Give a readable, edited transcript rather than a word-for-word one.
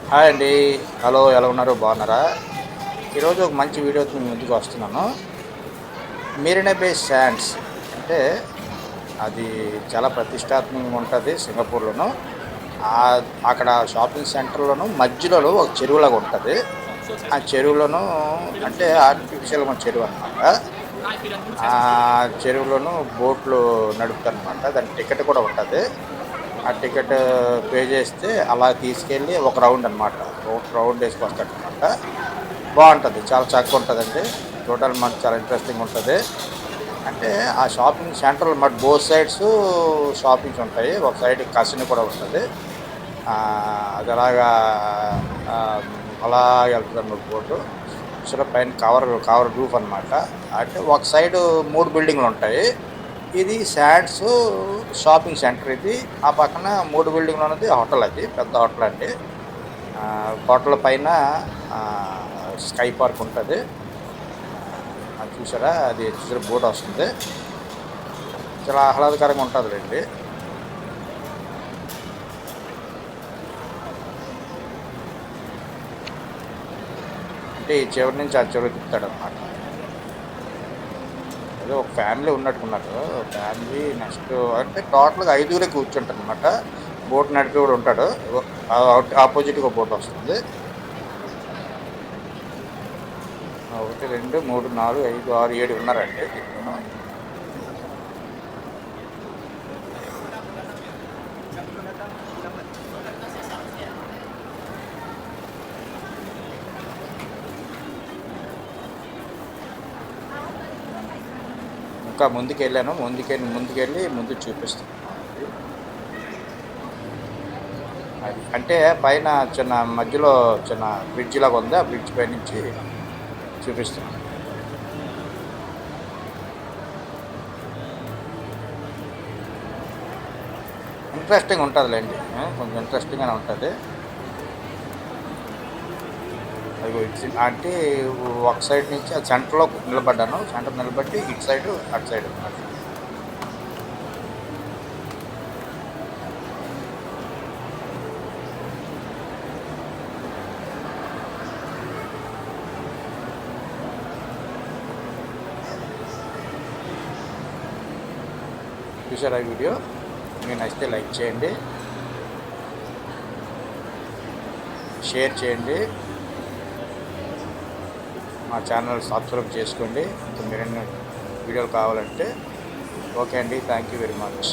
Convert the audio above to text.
Hi అండి. Hello, ఎలా ఉన్నారు? బాగున్నారా? ఈరోజు ఒక మంచి వీడియోతో మీ ముందుకు వస్తున్నాను. మెరీనా బే శాండ్స్ అంటే అది చాలా ప్రతిష్టాత్మకంగా ఉంటుంది సింగపూర్‌లోను. అక్కడ షాపింగ్ సెంటర్‌లోను మధ్యలో ఒక చెరువులాగా ఉంటది. ఆ చెరువులోను అంటే ఆర్టిఫిషియల్‌గా చెరువు అనమాట. ఆ చెరువులోను బోట్లు నడుపుతారనమాట. దానికి టికెట్ కూడా ఉంటది. ఆ టికెట్ పే చేస్తే అలా తీసుకెళ్ళి ఒక రౌండ్ అనమాట. రౌండ్ వేసుకొస్తాడనమాట. బావుంటది. చాలా చక్కగుంటదండి. చూడడానికి మనకు చాలా ఇంట్రెస్టింగ్ ఉంటది. అంటే ఆ షాపింగ్ సెంటర్‌లో మాట బోత్ సైడ్స్ షాపింగ్స్ ఉంటాయి. ఒక సైడ్ కసిను కూడా ఉంటది. అదలాగా అలా ఎళ్తదనమాట బోటు. చూసారా పైన కవర్ రూఫ్ అనమాట. అంటే ఒక సైడు 3 బిల్డింగులుంటాయి. ఇది శాండ్స్ షాపింగ్ సెంటర్ ఇది. ఆ పక్కన 3 బిల్డింగ్‌లో ఉన్నది హోటల్ అది. పెద్ద హోటల్ అండి. హోటల్ పైన స్కై పార్క్ ఉంటది. అది చూసారా? అది చూసారా బోటొస్తుంది. చాలా ఆహ్లాదకరంగా ఉంటదిలెండి. అంటే ఈ చివరి నుంచి ఆ చివరికి తిప్పుతాడనమాట. ఏదో ఒక ఫ్యామిలీ ఉన్నట్టున్నారు. ఫ్యామిలీ నెక్స్ట్ అంటే టోటల్‌గా ఐదుగురే కూర్చుంటారనమాట. బోట్ నడిపేవాడు ఉంటాడు. ఆపోజిట్‌గా ఒక బోటొస్తుంది. 1, 2, 3, 4, 5, 6, 7 ఉన్నారండి దీంట్లోను. ఇంకా ముందుకెళ్ళాను. ముందుకెళ్ళి ముందుకు చూపిస్తాను. అది. అంటే పైన చిన్న మధ్యలో చిన్న బ్రిడ్జ్ లాగా ఉంది. ఆ బ్రిడ్జ్ పైనుంచి చూపిస్తున్నాను. ఇంట్రెస్టింగ్ ఉంటదిలెండి. కొంచెం ఇంట్రెస్టింగ్‌గానే ఉంటది. అదిగో అంటే ఒక సైడ్ నుంచి ఆ సెంటర్‌లో నిలబడ్డాను. సెంటర్ నిలబడి ఇటు సైడు, అటు సైడు అన్నమాట. చూసారా ఈ వీడియో? మీకు నచ్చితే లైక్ చేయండి, షేర్ చేయండి, మా ఛానల్ సబ్స్క్రైబ్ చేసుకోండి. ఇంకా మరిన్ని వీడియోలు కావాలంటే ఓకే అండి. Thank you very much.